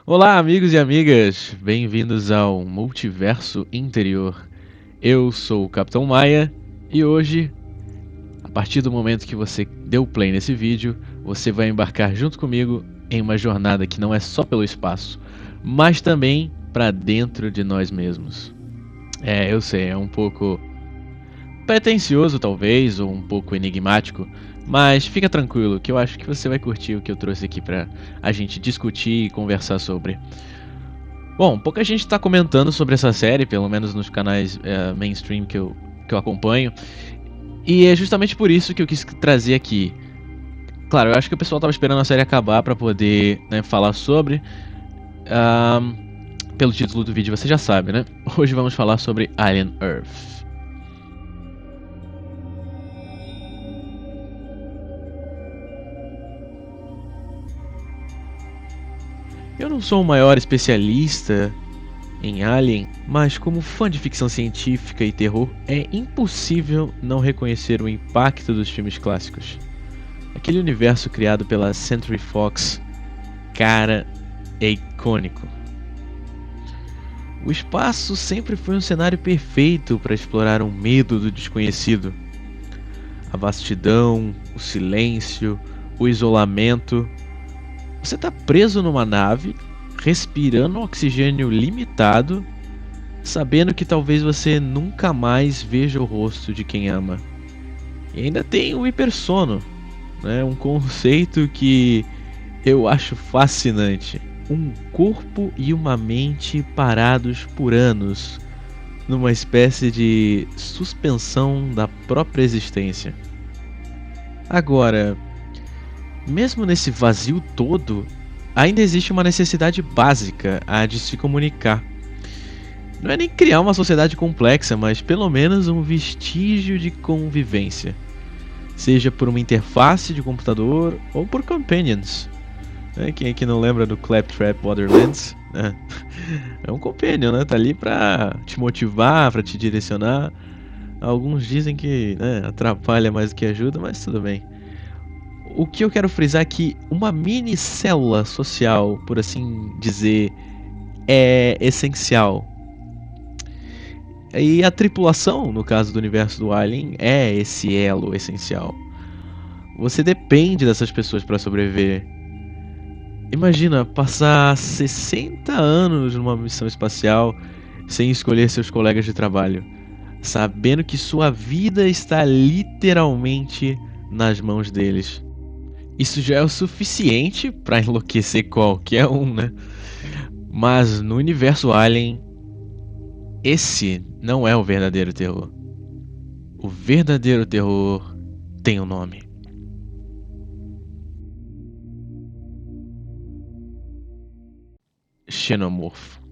Olá, amigos e amigas, bem-vindos ao Multiverso Interior. Eu sou o Capitão Maia e hoje, a partir do momento que você deu play nesse vídeo, você vai embarcar junto comigo em uma jornada que não é só pelo espaço, mas também para dentro de nós mesmos. Eu sei, é um pouco pretensioso talvez, ou um pouco enigmático, mas fica tranquilo que eu acho que você vai curtir o que eu trouxe aqui para a gente discutir e conversar sobre. Bom, pouca gente está comentando sobre essa série, pelo menos nos canais mainstream que eu acompanho, e é justamente por isso que eu quis trazer aqui. Claro, eu acho que o pessoal estava esperando a série acabar para poder, né, falar sobre. Ahn, Pelo título do vídeo você já sabe, né? Hoje vamos falar sobre Alien Earth. Eu não sou o maior especialista em Alien, mas como fã de ficção científica e terror, é impossível não reconhecer o impacto dos filmes clássicos. Aquele universo criado pela Century Fox, cara, é icônico. O espaço sempre foi um cenário perfeito para explorar o medo do desconhecido. A vastidão, o silêncio, o isolamento. Você está preso numa nave, respirando oxigênio limitado, sabendo que talvez você nunca mais veja o rosto de quem ama. E ainda tem o hipersono, né? Um conceito que eu acho fascinante. Um corpo e uma mente parados por anos, numa espécie de suspensão da própria existência. Agora, mesmo nesse vazio todo, ainda existe uma necessidade básica, a de se comunicar. Não é nem criar uma sociedade complexa, mas pelo menos um vestígio de convivência. Seja por uma interface de computador ou por companions. Quem aqui não lembra do Claptrap Borderlands? É um companion, né? Tá ali pra te motivar, pra te direcionar. Alguns dizem que, né, atrapalha mais do que ajuda, mas tudo bem. O que eu quero frisar é que uma mini célula social, por assim dizer, é essencial. E a tripulação, no caso do universo do Alien, é esse elo essencial. Você depende dessas pessoas para sobreviver. Imagina passar 60 anos numa missão espacial sem escolher seus colegas de trabalho, sabendo que sua vida está literalmente nas mãos deles. Isso já é o suficiente para enlouquecer qualquer um, né? Mas no universo Alien, esse não é o verdadeiro terror. O verdadeiro terror tem um nome. Xenomorfo.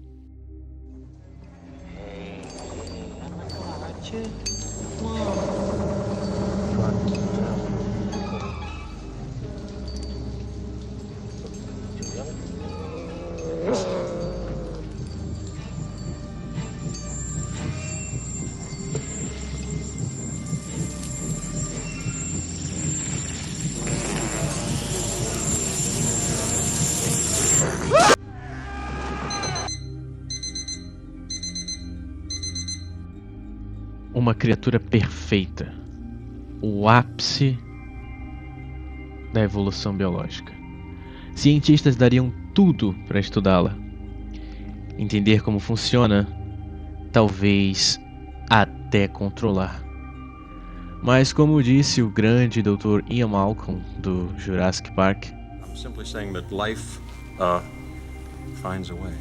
Uma criatura perfeita. O ápice da evolução biológica. Cientistas dariam tudo para estudá-la. Entender como funciona, talvez até controlar. Mas como disse o grande Dr. Ian Malcolm do Jurassic Park, I'm simply saying that life finds a way.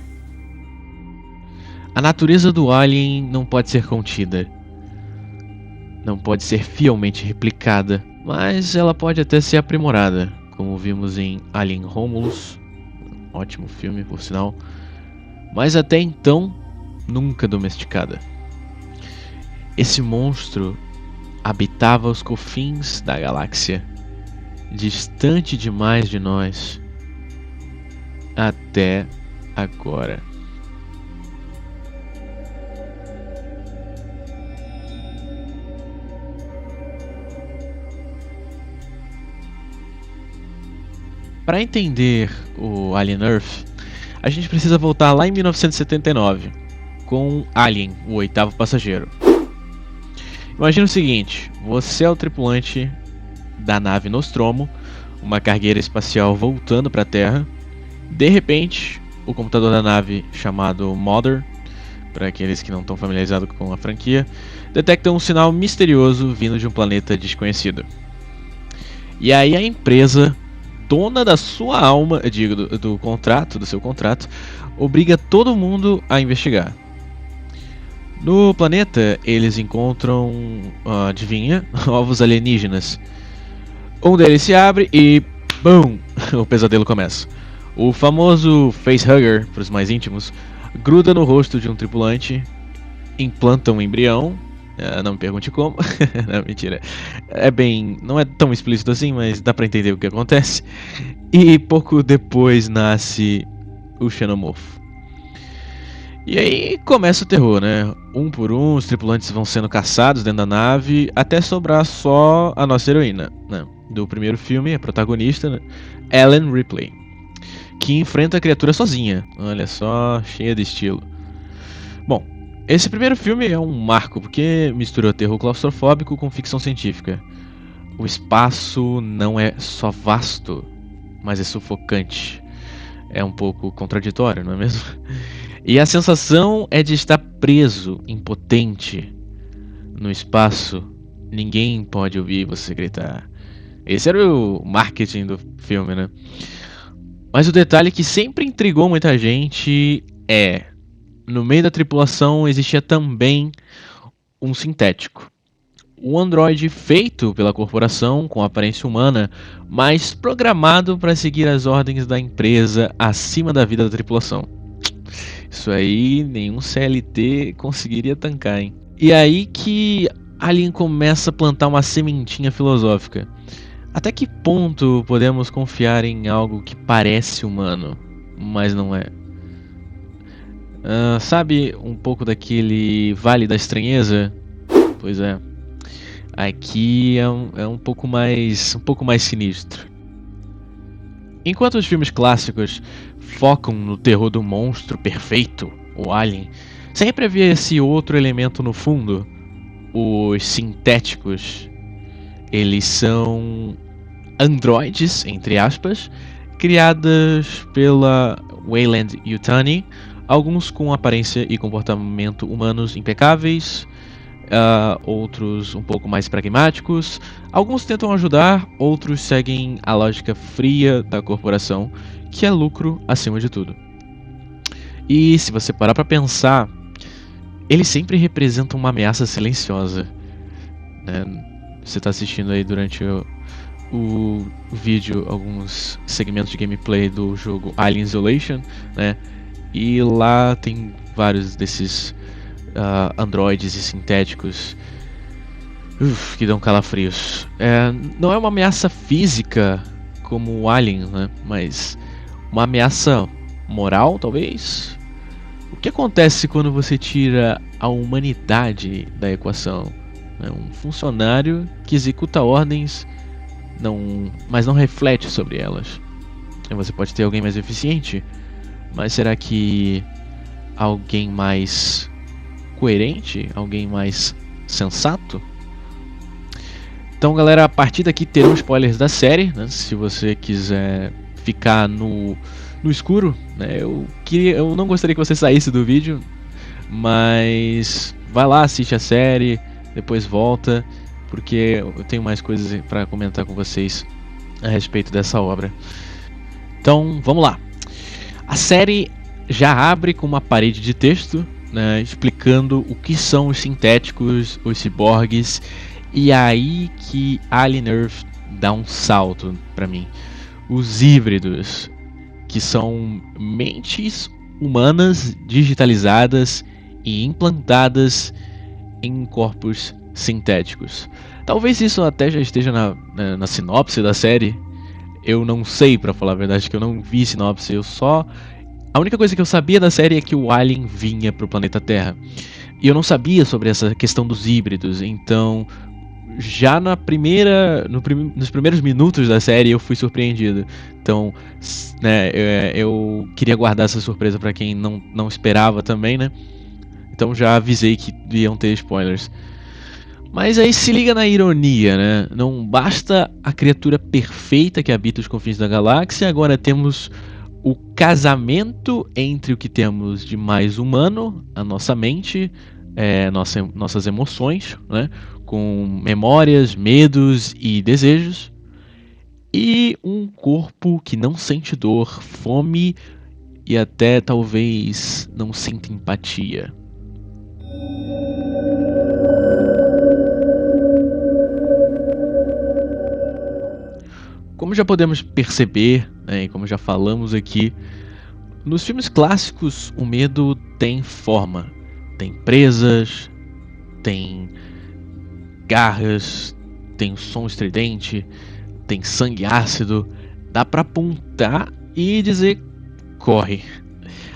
A natureza do Alien não pode ser contida. Não pode ser fielmente replicada, mas ela pode até ser aprimorada, como vimos em Alien Romulus, um ótimo filme por sinal, mas até então nunca domesticada. Esse monstro habitava os confins da galáxia, distante demais de nós, até agora. Para entender o Alien Earth, a gente precisa voltar lá em 1979, com Alien, o oitavo passageiro. Imagina o seguinte, você é o tripulante da nave Nostromo, uma cargueira espacial voltando para a Terra. De repente, o computador da nave, chamado Mother, para aqueles que não estão familiarizados com a franquia, detecta um sinal misterioso vindo de um planeta desconhecido. E aí a empresa, dona da sua alma, digo, do seu contrato, obriga todo mundo a investigar. No planeta, eles encontram, adivinha, ovos alienígenas. Um deles se abre e, BUM! O pesadelo começa. O famoso facehugger, para os mais íntimos, gruda no rosto de um tripulante, implanta um embrião, não me pergunte como, não, mentira, não é tão explícito assim, mas dá pra entender o que acontece, e pouco depois nasce o xenomorfo. E aí começa o terror, né? Um por um, os tripulantes vão sendo caçados dentro da nave, até sobrar só a nossa heroína, né? Do primeiro filme, a protagonista, né? Ellen Ripley, que enfrenta a criatura sozinha. Olha só, cheia de estilo. Bom, esse primeiro filme é um marco, porque misturou terror claustrofóbico com ficção científica. O espaço não é só vasto, mas é sufocante. É um pouco contraditório, não é mesmo? E a sensação é de estar preso, impotente. No espaço, ninguém pode ouvir você gritar. Esse era o marketing do filme, né? Mas o detalhe que sempre intrigou muita gente é: no meio da tripulação existia também um sintético. Um androide feito pela corporação, com aparência humana, mas programado para seguir as ordens da empresa acima da vida da tripulação. Isso aí nenhum CLT conseguiria tancar, hein? E aí que Alien começa a plantar uma sementinha filosófica. Até que ponto podemos confiar em algo que parece humano, mas não é? Sabe um pouco daquele Vale da Estranheza? Pois é. Aqui é um pouco mais sinistro. Enquanto os filmes clássicos focam no terror do monstro perfeito, o Alien, sempre havia esse outro elemento no fundo, os sintéticos. Eles são androides, entre aspas, criadas pela Weyland-Yutani, alguns com aparência e comportamento humanos impecáveis, outros um pouco mais pragmáticos. Alguns tentam ajudar, outros seguem a lógica fria da corporação, que é lucro acima de tudo. E se você parar pra pensar, eles sempre representam uma ameaça silenciosa, né? Você tá assistindo aí durante o vídeo alguns segmentos de gameplay do jogo Alien Isolation, né? E lá tem vários desses androides e sintéticos que dão calafrios. Não é uma ameaça física como o Alien, né? Mas uma ameaça moral, talvez? O que acontece quando você tira a humanidade da equação? Um funcionário que executa ordens, mas não reflete sobre elas. Você pode ter alguém mais eficiente, mas será que alguém mais coerente? Alguém mais sensato? Então, galera, a partir daqui terão spoilers da série, né? Se você quiser ficar no escuro, né? Eu não gostaria que você saísse do vídeo, mas vai lá, assiste a série, depois volta, porque eu tenho mais coisas para comentar com vocês a respeito dessa obra. Então, vamos lá. A série já abre com uma parede de texto, né, explicando o que são os sintéticos, os ciborgues, e aí que Alien Earth dá um salto para mim. Os híbridos, que são mentes humanas digitalizadas e implantadas em corpos sintéticos. Talvez isso até já esteja na sinopse da série. Eu não sei, pra falar a verdade, que eu não vi sinopse. A única coisa que eu sabia da série é que o Alien vinha pro planeta Terra. E eu não sabia sobre essa questão dos híbridos. Então, já nos primeiros minutos da série eu fui surpreendido. Então, né, eu queria guardar essa surpresa pra quem não esperava também, né? Então já avisei que iam ter spoilers. Mas aí se liga na ironia, né? Não basta a criatura perfeita que habita os confins da galáxia, agora temos o casamento entre o que temos de mais humano, a nossa mente, nossas emoções, né? Com memórias, medos e desejos, e um corpo que não sente dor, fome e até talvez não sinta empatia. Como já podemos perceber, né, e como já falamos aqui, nos filmes clássicos o medo tem forma. Tem presas, tem garras, tem som estridente, tem sangue ácido. Dá pra apontar e dizer corre.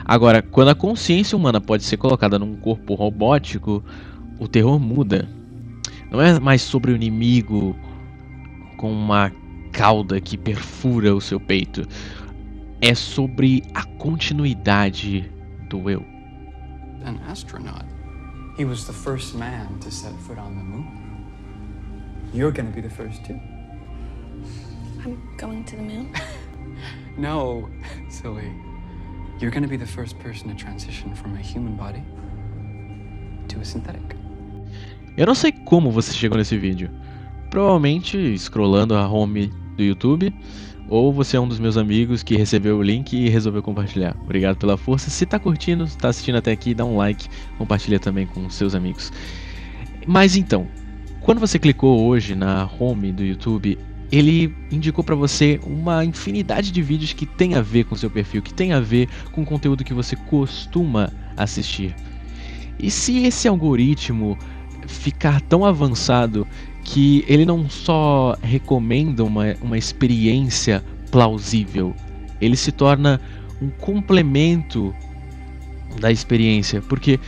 Agora, quando a consciência humana pode ser colocada num corpo robótico, o terror muda. Não é mais sobre o inimigo com uma cauda que perfura o seu peito. É sobre a continuidade do eu. An astronaut. He was the first man to set foot on the moon. You're gonna be the first too. I'm going to the moon? No, silly. You're gonna be the first person to transition from a human body to a synthetic. Eu não sei como você chegou nesse vídeo. Provavelmente scrollando a home do YouTube, ou você é um dos meus amigos que recebeu o link e resolveu compartilhar. Obrigado pela força. Se tá curtindo, tá assistindo até aqui, dá um like, compartilha também com seus amigos. Mas então, quando você clicou hoje na home do YouTube, ele indicou para você uma infinidade de vídeos que tem a ver com seu perfil, que tem a ver com o conteúdo que você costuma assistir. E se esse algoritmo ficar tão avançado que ele não só recomenda uma experiência plausível, ele se torna um complemento da experiência, porque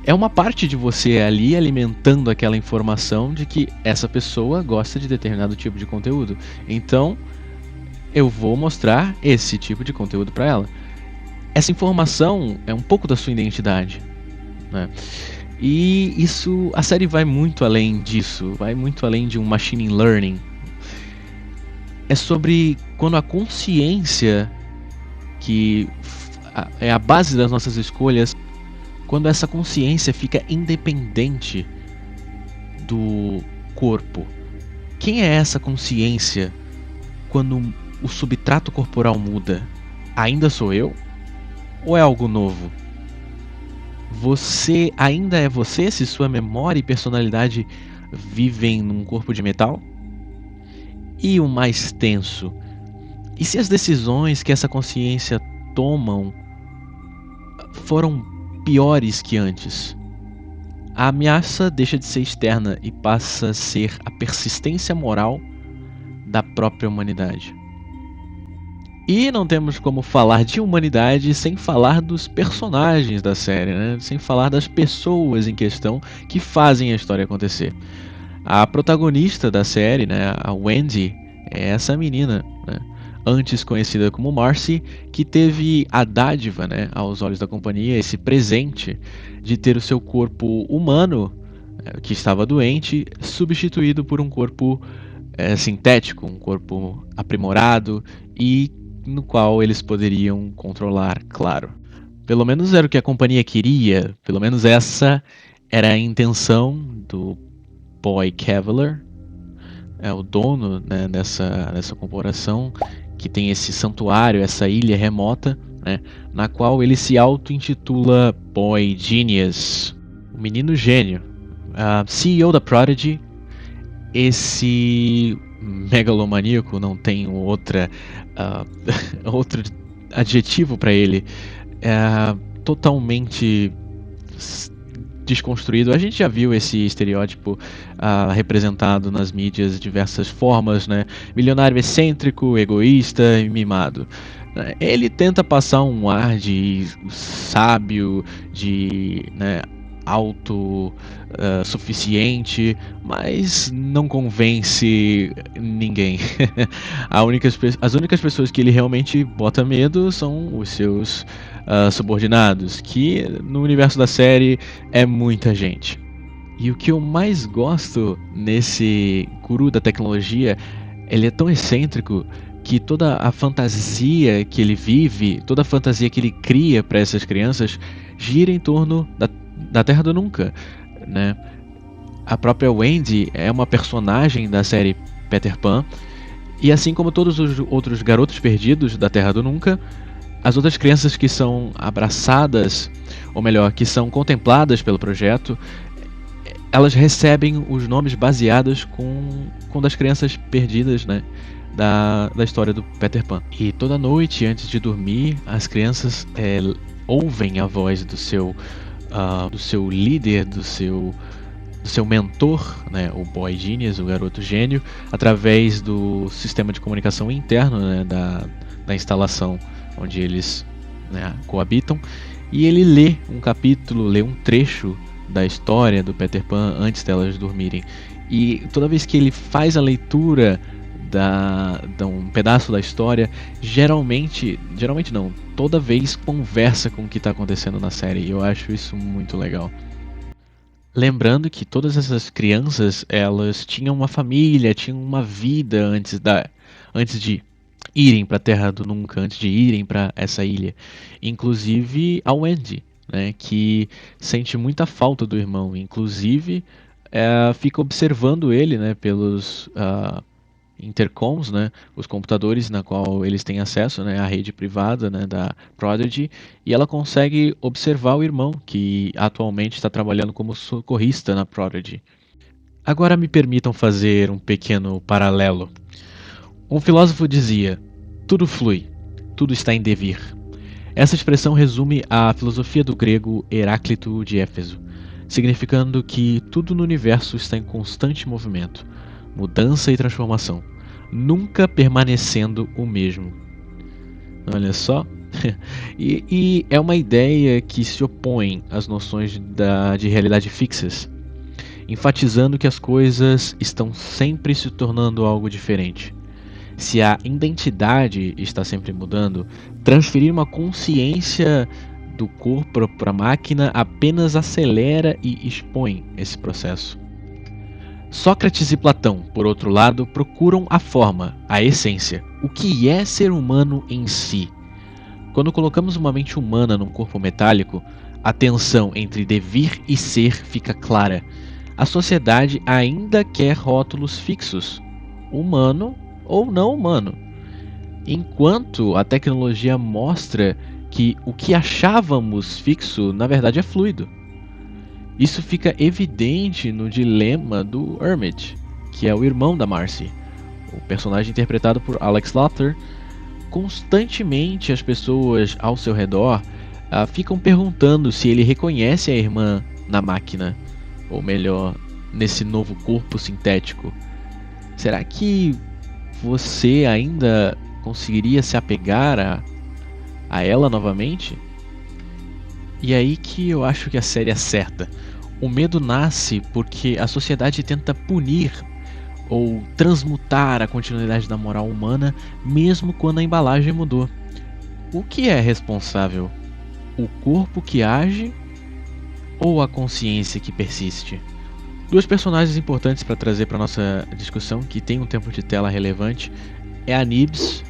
é uma parte de você ali alimentando aquela informação de que essa pessoa gosta de determinado tipo de conteúdo. Então, eu vou mostrar esse tipo de conteúdo para ela. Essa informação é um pouco da sua identidade, né? E isso, a série vai muito além disso, vai muito além de um machine learning. É sobre quando a consciência, que é a base das nossas escolhas, quando essa consciência fica independente do corpo. Quem é essa consciência quando o substrato corporal muda? Ainda sou eu? Ou é algo novo? Você ainda é você se sua memória e personalidade vivem num corpo de metal? E o mais tenso, e se as decisões que essa consciência tomam foram piores que antes? A ameaça deixa de ser externa e passa a ser a persistência moral da própria humanidade. E não temos como falar de humanidade sem falar dos personagens da série, né? Sem falar das pessoas em questão que fazem a história acontecer. A protagonista da série, né, a Wendy, é essa menina, né, antes conhecida como Marcy, que teve a dádiva, né, aos olhos da companhia, esse presente de ter o seu corpo humano, que estava doente, substituído por um corpo sintético, um corpo aprimorado e no qual eles poderiam controlar, claro. Pelo menos era o que a companhia queria, pelo menos essa era a intenção do Boy Cavalier, o dono, né, dessa corporação, que tem esse santuário, essa ilha remota, né, na qual ele se auto-intitula Boy Genius, o menino gênio. CEO da Prodigy, esse megalomaníaco, não tem outro adjetivo para ele, totalmente desconstruído. A gente já viu esse estereótipo representado nas mídias de diversas formas, né? Milionário excêntrico, egoísta e mimado. Ele tenta passar um ar de sábio, de, né, suficiente, mas não convence ninguém. As únicas pessoas que ele realmente bota medo são os seus subordinados, que no universo da série é muita gente. E o que eu mais gosto nesse guru da tecnologia, ele é tão excêntrico que toda a fantasia que ele vive, toda a fantasia que ele cria para essas crianças, gira em torno da Terra do Nunca, né? A própria Wendy é uma personagem da série Peter Pan, e assim como todos os outros garotos perdidos da Terra do Nunca, as outras crianças que são abraçadas, ou melhor, que são contempladas pelo projeto, elas recebem os nomes baseados com das crianças perdidas, né, da história do Peter Pan. E toda noite, antes de dormir, as crianças ouvem a voz do seu líder, do seu mentor, né, o Boy Genius, o garoto gênio, através do sistema de comunicação interno, né, da instalação onde eles, né, coabitam. E ele lê um capítulo, lê um trecho da história do Peter Pan antes delas dormirem. E toda vez que ele faz a leitura de um pedaço da história, geralmente não, toda vez conversa com o que está acontecendo na série. E eu acho isso muito legal. Lembrando que todas essas crianças, elas tinham uma família, tinham uma vida antes de irem para a Terra do Nunca, antes de irem para essa ilha. Inclusive a Wendy, né, que sente muita falta do irmão. Inclusive fica observando ele, né, pelos intercoms, né, os computadores na qual eles têm acesso, né, à rede privada, né, da Prodigy, e ela consegue observar o irmão, que atualmente está trabalhando como socorrista na Prodigy. Agora me permitam fazer um pequeno paralelo. Um filósofo dizia: tudo flui, tudo está em devir. Essa expressão resume a filosofia do grego Heráclito de Éfeso, significando que tudo no universo está em constante movimento, mudança e transformação, nunca permanecendo o mesmo. Olha só. E é uma ideia que se opõe às noções de realidade fixas, enfatizando que as coisas estão sempre se tornando algo diferente. Se a identidade está sempre mudando, transferir uma consciência do corpo para a máquina apenas acelera e expõe esse processo. Sócrates e Platão, por outro lado, procuram a forma, a essência, o que é ser humano em si. Quando colocamos uma mente humana num corpo metálico, a tensão entre devir e ser fica clara. A sociedade ainda quer rótulos fixos, humano ou não humano, enquanto a tecnologia mostra que o que achávamos fixo na verdade é fluido. Isso fica evidente no dilema do Emmett, que é o irmão da Marcy, o personagem interpretado por Alex Luther. Constantemente as pessoas ao seu redor ficam perguntando se ele reconhece a irmã na máquina, ou melhor, nesse novo corpo sintético. Será que você ainda conseguiria se apegar a ela novamente? E é aí que eu acho que a série acerta. O medo nasce porque a sociedade tenta punir ou transmutar a continuidade da moral humana, mesmo quando a embalagem mudou. O que é responsável? O corpo que age ou a consciência que persiste? Duas personagens importantes para trazer para nossa discussão, que tem um tempo de tela relevante, é a Nibs.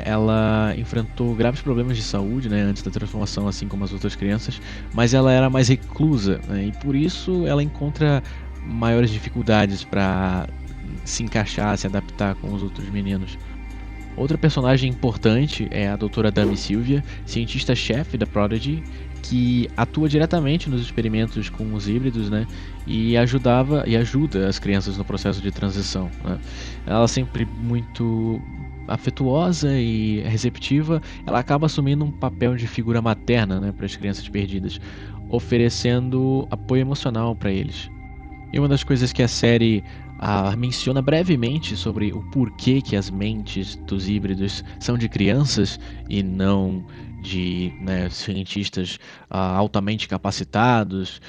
Ela enfrentou graves problemas de saúde, né, antes da transformação, assim como as outras crianças, mas ela era mais reclusa, né, e por isso ela encontra maiores dificuldades para se encaixar, se adaptar com os outros meninos. Outra personagem importante é a doutora Dami Sylvia, cientista-chefe da Prodigy, que atua diretamente nos experimentos com os híbridos, né, e ajuda as crianças no processo de transição, né. Ela sempre muito afetuosa e receptiva, ela acaba assumindo um papel de figura materna, né, para as crianças perdidas, oferecendo apoio emocional para eles. E uma das coisas que a série menciona brevemente sobre o porquê que as mentes dos híbridos são de crianças e não de, né, cientistas altamente capacitados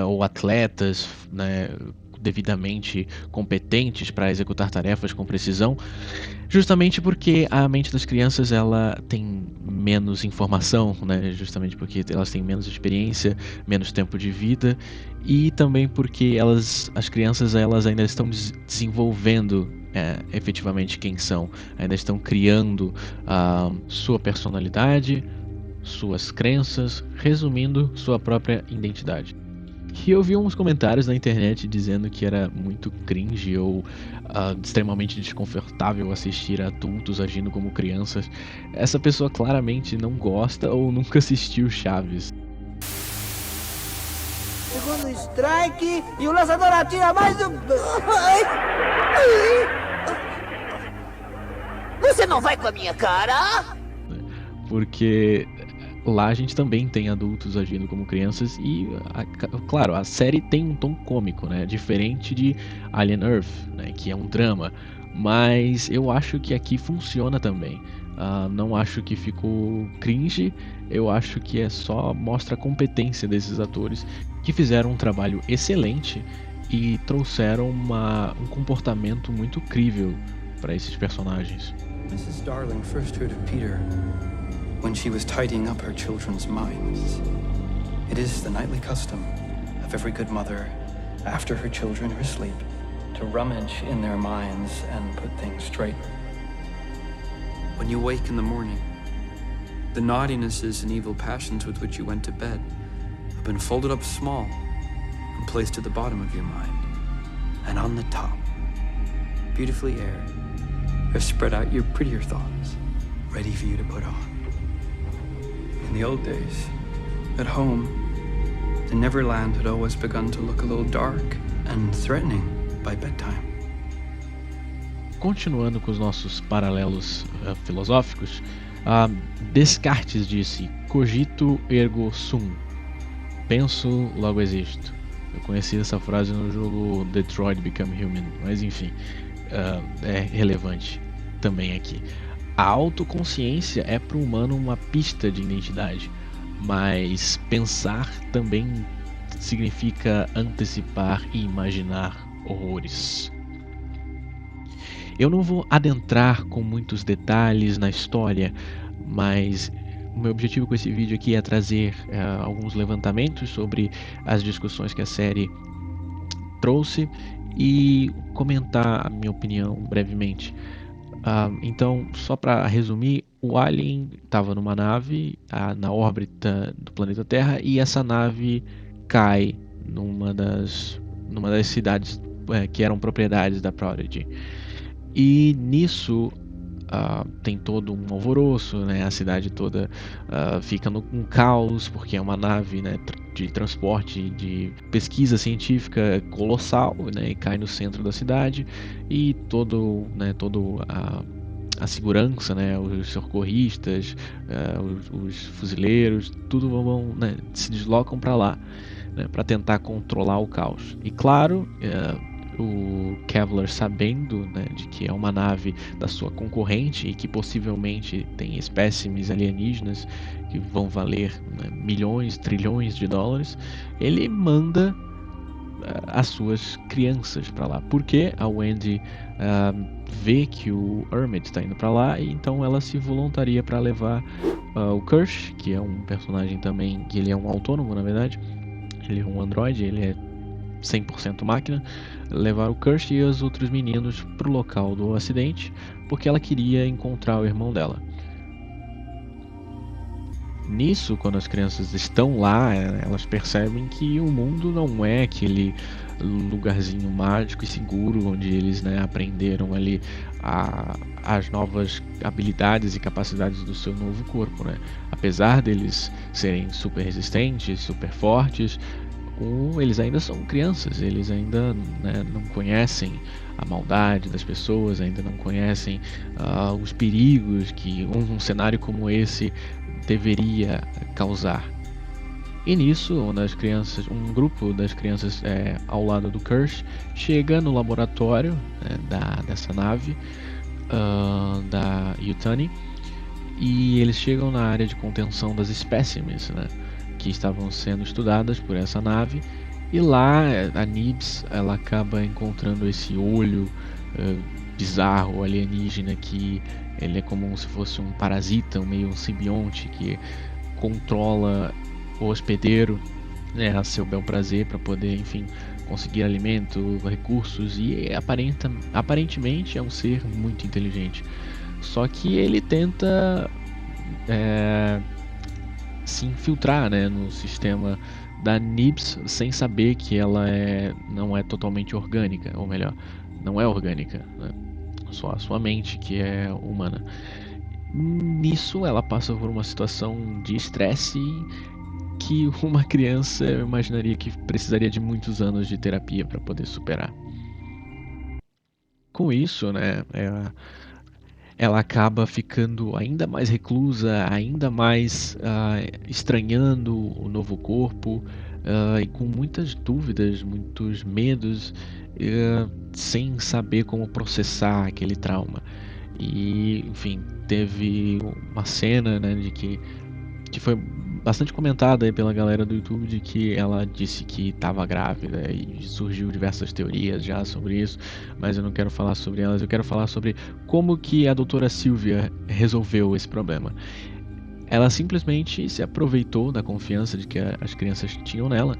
ou atletas, né, devidamente competentes para executar tarefas com precisão, justamente porque a mente das crianças ela tem menos informação, né, justamente porque elas têm menos experiência, menos tempo de vida, e também porque as crianças elas ainda estão desenvolvendo efetivamente quem são, ainda estão criando sua personalidade, suas crenças, resumindo, sua própria identidade. E eu vi uns comentários na internet dizendo que era muito cringe ou extremamente desconfortável assistir a adultos agindo como crianças. Essa pessoa claramente não gosta ou nunca assistiu Chaves. Segundo strike e o lançador atira mais um. Ai. Você não vai com a minha cara? Porque lá a gente também tem adultos agindo como crianças e, claro, a série tem um tom cômico, né? Diferente de Alien Earth, né? Que é um drama. Mas eu acho que aqui funciona também. Não acho que ficou cringe, eu acho que só mostra a competência desses atores que fizeram um trabalho excelente e trouxeram um comportamento muito crível para esses personagens. Mrs. Darling first heard of Peter when she was tidying up her children's minds. It is the nightly custom of every good mother, after her children are asleep, to rummage in their minds and put things straight. When you wake in the morning, the naughtinesses and evil passions with which you went to bed have been folded up small and placed at the bottom of your mind. And on the top, beautifully aired, are spread out your prettier thoughts, ready for you to put on. In the old days, at home, the Neverland had always begun to look a little dark and threatening by bedtime. Continuando com os nossos paralelos filosóficos, Descartes disse: cogito ergo sum. Penso, logo existo. Eu conheci essa frase no jogo Detroit Become Human, mas enfim, é relevante também aqui. A autoconsciência é para o humano uma pista de identidade, mas pensar também significa antecipar e imaginar horrores. Eu não vou adentrar com muitos detalhes na história, mas o meu objetivo com esse vídeo aqui é trazer alguns levantamentos sobre as discussões que a série trouxe e comentar a minha opinião brevemente. Então, só para resumir, o Alien estava numa nave na órbita do planeta Terra e essa nave cai numa das cidades que eram propriedades da Prodigy. E nisso tem todo um alvoroço, né? A cidade toda fica num caos, porque é uma nave, né, de transporte, de pesquisa científica colossal, né, e cai no centro da cidade, e todo a segurança, né, os socorristas, os fuzileiros, tudo vão, né, se deslocam para lá, né, para tentar controlar o caos. E claro, o Kevlar, sabendo, né, de que é uma nave da sua concorrente e que possivelmente tem espécimes alienígenas que vão valer, né, milhões, trilhões de dólares, ele manda as suas crianças para lá, porque a Wendy vê que o Emmett está indo para lá, e então ela se voluntaria para levar o Kirsch, que é um personagem também, que ele é um autônomo, na verdade, ele é um androide, ele é 100% máquina, levar o Kirsch e os outros meninos para o local do acidente, porque ela queria encontrar o irmão dela. Nisso, quando as crianças estão lá, elas percebem que o mundo não é aquele lugarzinho mágico e seguro onde eles, né, aprenderam ali as novas habilidades e capacidades do seu novo corpo, né? Apesar deles serem super resistentes, super fortes, eles ainda são crianças, eles ainda, né, não conhecem a maldade das pessoas, ainda não conhecem os perigos que um cenário como esse deveria causar. E nisso, um grupo das crianças ao lado do Kirsch chega no laboratório, né, dessa nave da Yutani, e eles chegam na área de contenção das espécimes, né, que estavam sendo estudadas por essa nave, e lá a Nibs ela acaba encontrando esse olho bizarro alienígena que ele é como se fosse um parasita, meio um simbionte que controla o hospedeiro, né, a seu bel prazer para poder, enfim, conseguir alimento, recursos, e aparentemente é um ser muito inteligente. Só que ele tenta se infiltrar, né, no sistema da Nibs sem saber que ela não é totalmente orgânica, ou melhor, não é orgânica, né? Só a sua mente que é humana. Nisso ela passa por uma situação de estresse que uma criança eu imaginaria que precisaria de muitos anos de terapia para poder superar. Com isso, né, ela acaba ficando ainda mais reclusa, ainda mais estranhando o novo corpo, e com muitas dúvidas, muitos medos, sem saber como processar aquele trauma. E, enfim, teve uma cena, né, de que foi bastante comentada aí pela galera do YouTube, de que ela disse que estava grávida, e surgiu diversas teorias já sobre isso, mas eu não quero falar sobre elas, eu quero falar sobre como que a doutora Sylvia resolveu esse problema. Ela simplesmente se aproveitou da confiança de que as crianças tinham nela.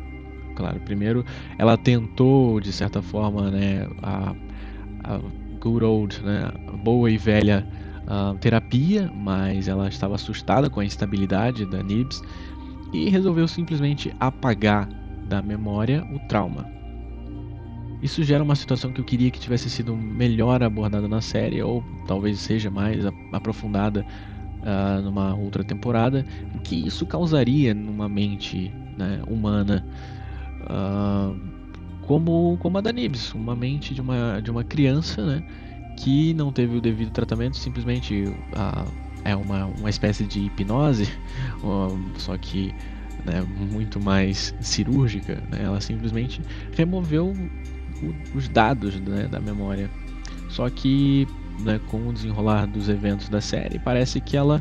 Claro, primeiro ela tentou, de certa forma, né, a good old, né, boa e velha terapia, mas ela estava assustada com a instabilidade da Nibs e resolveu simplesmente apagar da memória o trauma. Isso gera uma situação que eu queria que tivesse sido melhor abordada na série, ou talvez seja mais aprofundada numa outra temporada. O que isso causaria numa mente, né, humana, como a da Nibs, uma mente de uma criança, né, que não teve o devido tratamento, simplesmente é uma espécie de hipnose, só que, né, muito mais cirúrgica, né? Ela simplesmente removeu os dados, né, da memória. Só que, né, com o desenrolar dos eventos da série, parece que ela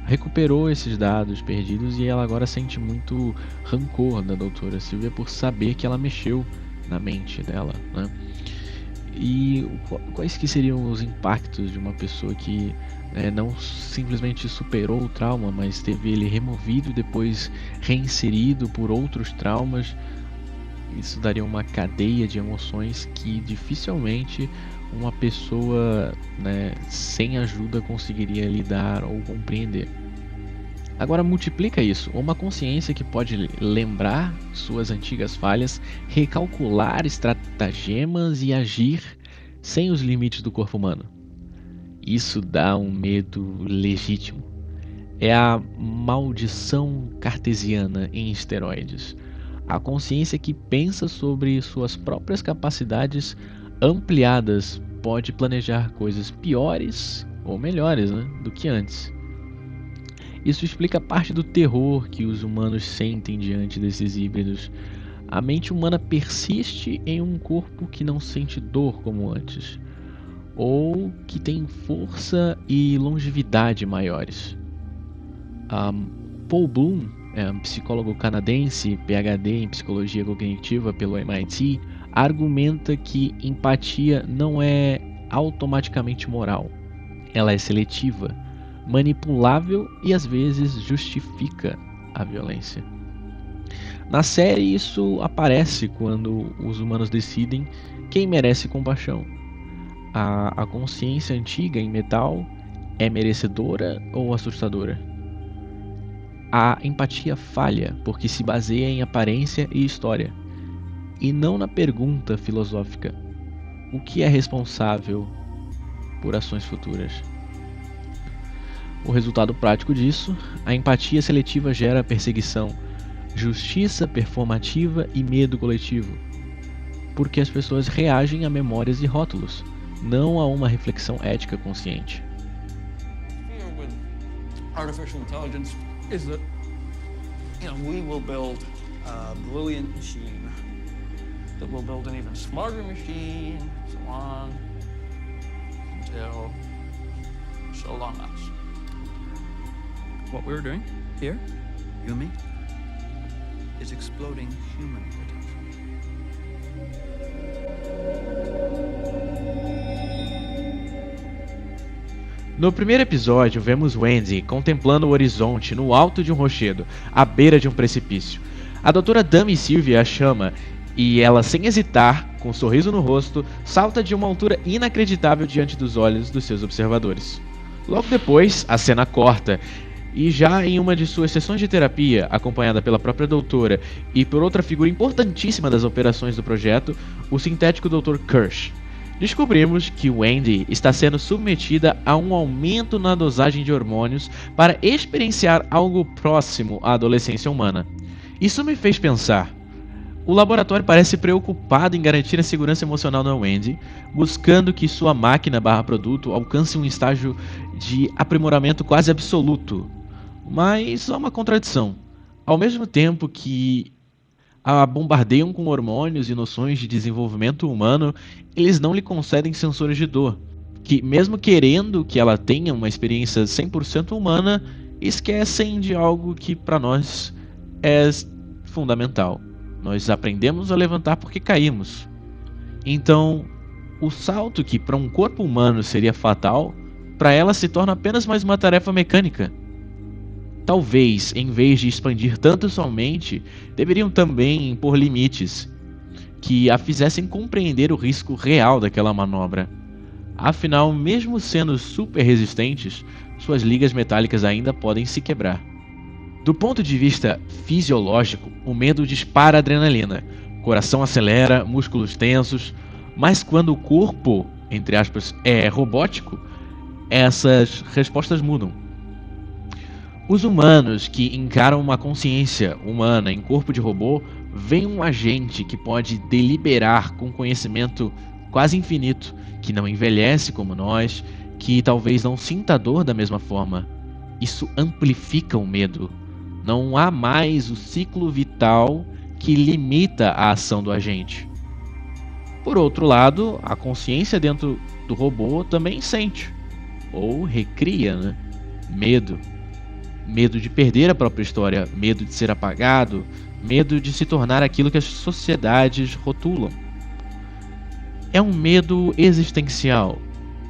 recuperou esses dados perdidos e ela agora sente muito rancor da doutora Sylvia por saber que ela mexeu na mente dela, né? E quais que seriam os impactos de uma pessoa que não simplesmente superou o trauma, mas teve ele removido e depois reinserido por outros traumas? Isso daria uma cadeia de emoções que dificilmente uma pessoa, né, sem ajuda conseguiria lidar ou compreender. Agora multiplica isso, uma consciência que pode lembrar suas antigas falhas, recalcular estratagemas e agir sem os limites do corpo humano. Isso dá um medo legítimo. É a maldição cartesiana em esteroides. A consciência que pensa sobre suas próprias capacidades ampliadas pode planejar coisas piores ou melhores, né, do que antes. Isso explica parte do terror que os humanos sentem diante desses híbridos. A mente humana persiste em um corpo que não sente dor como antes, ou que tem força e longevidade maiores. Paul Bloom, um psicólogo canadense, PhD em psicologia cognitiva pelo MIT, argumenta que empatia não é automaticamente moral. Ela é seletiva, manipulável e às vezes justifica a violência. Na série isso aparece quando os humanos decidem quem merece compaixão. A consciência antiga em metal é merecedora ou assustadora? A empatia falha porque se baseia em aparência e história, e não na pergunta filosófica: o que é responsável por ações futuras? O resultado prático disso, a empatia seletiva gera perseguição, justiça performativa e medo coletivo, porque as pessoas reagem a memórias e rótulos, não a uma reflexão ética consciente. Fear with artificial intelligence is that, we will build a brilliant machine that will build an even smarter machine, so on, until so long us. What we're doing here, you and me, is exploding human potential. No primeiro episódio, vemos Wendy contemplando o horizonte no alto de um rochedo, à beira de um precipício. A doutora Dami Sylvia a chama e ela, sem hesitar, com um sorriso no rosto, salta de uma altura inacreditável diante dos olhos dos seus observadores. Logo depois, a cena corta e já em uma de suas sessões de terapia, acompanhada pela própria doutora e por outra figura importantíssima das operações do projeto, o sintético Dr. Kirsch, descobrimos que Wendy está sendo submetida a um aumento na dosagem de hormônios para experienciar algo próximo à adolescência humana. Isso me fez pensar. O laboratório parece preocupado em garantir a segurança emocional da Wendy, buscando que sua máquina/produto alcance um estágio de aprimoramento quase absoluto. Mas há uma contradição. Ao mesmo tempo que a bombardeiam com hormônios e noções de desenvolvimento humano, eles não lhe concedem sensores de dor, que mesmo querendo que ela tenha uma experiência 100% humana, esquecem de algo que para nós é fundamental. Nós aprendemos a levantar porque caímos. Então, o salto que para um corpo humano seria fatal, para ela se torna apenas mais uma tarefa mecânica. Talvez, em vez de expandir tanto sua mente, deveriam também impor limites que a fizessem compreender o risco real daquela manobra. Afinal, mesmo sendo super resistentes, suas ligas metálicas ainda podem se quebrar. Do ponto de vista fisiológico, o medo dispara adrenalina, coração acelera, músculos tensos, mas quando o corpo, entre aspas, é robótico, essas respostas mudam. Os humanos que encaram uma consciência humana em corpo de robô veem um agente que pode deliberar com conhecimento quase infinito, que não envelhece como nós, que talvez não sinta dor da mesma forma. Isso amplifica o medo. Não há mais o ciclo vital que limita a ação do agente. Por outro lado, a consciência dentro do robô também sente, ou recria, medo. Medo de perder a própria história, medo de ser apagado, medo de se tornar aquilo que as sociedades rotulam. É um medo existencial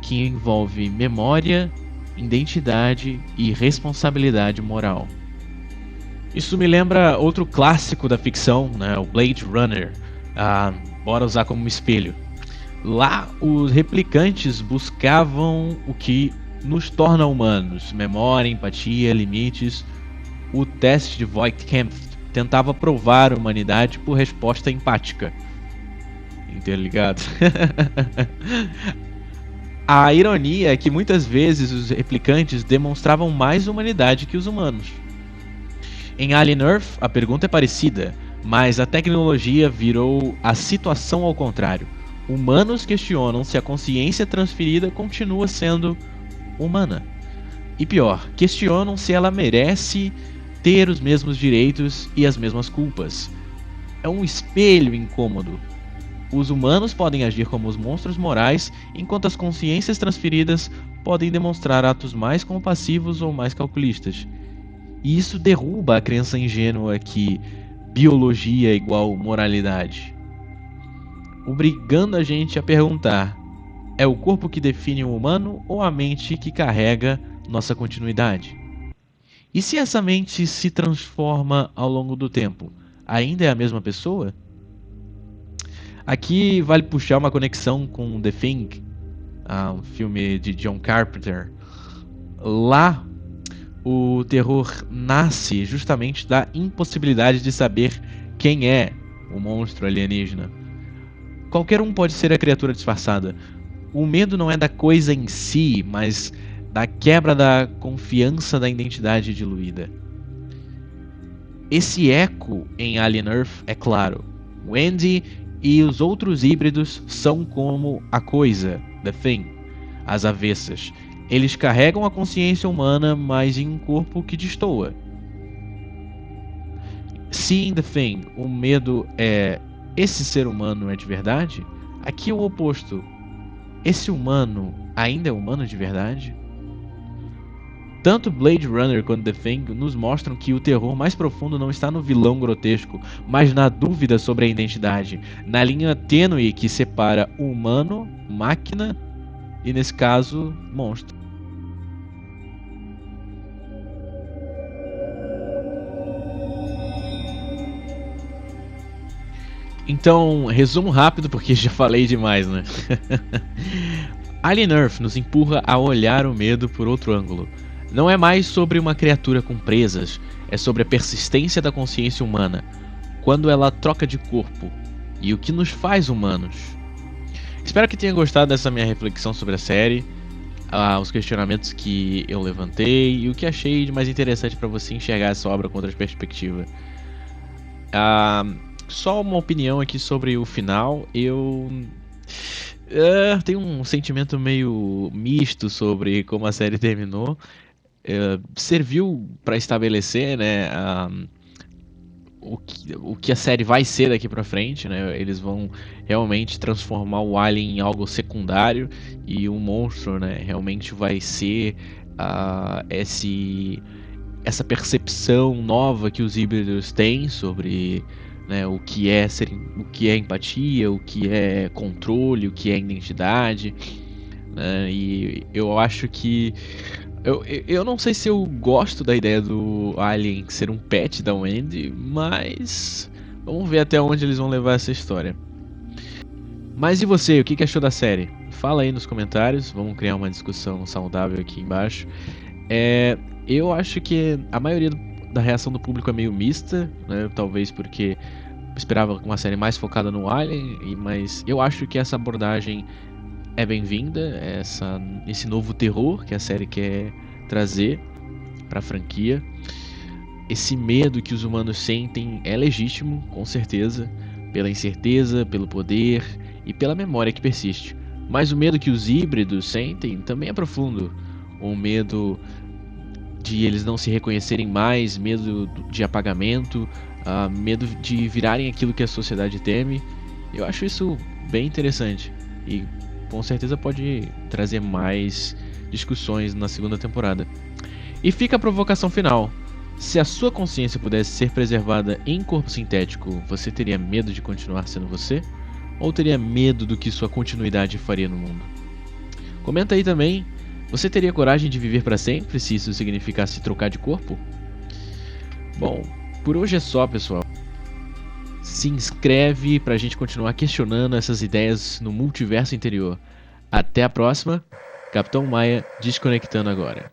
que envolve memória, identidade e responsabilidade moral. Isso me lembra outro clássico da ficção, o Blade Runner. Bora usar como espelho. Lá, os replicantes buscavam o que nos torna humanos: memória, empatia, limites. O teste de Voight-Kampff tentava provar a humanidade por resposta empática. Interligado? A ironia é que muitas vezes os replicantes demonstravam mais humanidade que os humanos. Em Alien Earth, a pergunta é parecida, mas a tecnologia virou a situação ao contrário. Humanos questionam se a consciência transferida continua sendo humana. E pior, questionam se ela merece ter os mesmos direitos e as mesmas culpas. É um espelho incômodo. Os humanos podem agir como os monstros morais, enquanto as consciências transferidas podem demonstrar atos mais compassivos ou mais calculistas. E isso derruba a crença ingênua que biologia é igual moralidade, obrigando a gente a perguntar: é o corpo que define o humano ou a mente que carrega nossa continuidade? E se essa mente se transforma ao longo do tempo, ainda é a mesma pessoa? Aqui vale puxar uma conexão com The Thing, um filme de John Carpenter. Lá, o terror nasce justamente da impossibilidade de saber quem é o monstro alienígena. Qualquer um pode ser a criatura disfarçada. O medo não é da coisa em si, mas da quebra da confiança da identidade diluída. Esse eco em Alien Earth é claro. Wendy e os outros híbridos são como a coisa, The Thing, as avessas. Eles carregam a consciência humana, mas em um corpo que destoa. Se em The Thing o medo é esse ser humano é de verdade, aqui é o oposto. Esse humano ainda é humano de verdade? Tanto Blade Runner quanto The Thing nos mostram que o terror mais profundo não está no vilão grotesco, mas na dúvida sobre a identidade, na linha tênue que separa o humano, máquina e, nesse caso, monstro. Então, resumo rápido porque já falei demais, né? Alien Earth nos empurra a olhar o medo por outro ângulo. Não é mais sobre uma criatura com presas, é sobre a persistência da consciência humana, quando ela troca de corpo, e o que nos faz humanos. Espero que tenha gostado dessa minha reflexão sobre a série, os questionamentos que eu levantei e o que achei de mais interessante para você enxergar essa obra com outra perspectiva. Só uma opinião aqui sobre o final. Eu tenho um sentimento meio misto sobre como a série terminou. Serviu para estabelecer, né, o que a série vai ser daqui para frente, né? Eles vão realmente transformar o Alien em algo secundário e o monstro, né, realmente vai ser essa percepção nova que os híbridos têm sobre, né, o que é empatia, o que é controle, o que é identidade, né? E eu acho que eu não sei se eu gosto da ideia do Alien ser um pet da Wendy, mas vamos ver até onde eles vão levar essa história. Mas e você, o que achou da série? Fala aí nos comentários, vamos criar uma discussão saudável aqui embaixo. Eu acho que a maioria da reação do público é meio mista, né? Talvez porque esperava uma série mais focada no Alien, mas eu acho que essa abordagem é bem-vinda, esse novo terror que a série quer trazer para a franquia. Esse medo que os humanos sentem é legítimo, com certeza, pela incerteza, pelo poder e pela memória que persiste. Mas o medo que os híbridos sentem também é profundo. O medo de eles não se reconhecerem mais, medo de apagamento, medo de virarem aquilo que a sociedade teme. Eu acho isso bem interessante e com certeza pode trazer mais discussões na segunda temporada. E fica a provocação final. Se a sua consciência pudesse ser preservada em corpo sintético, você teria medo de continuar sendo você? Ou teria medo do que sua continuidade faria no mundo? Comenta aí também. Você teria coragem de viver para sempre se isso significasse trocar de corpo? Bom, por hoje é só, pessoal. Se inscreve pra gente continuar questionando essas ideias no multiverso interior. Até a próxima. Capitão Maia desconectando agora.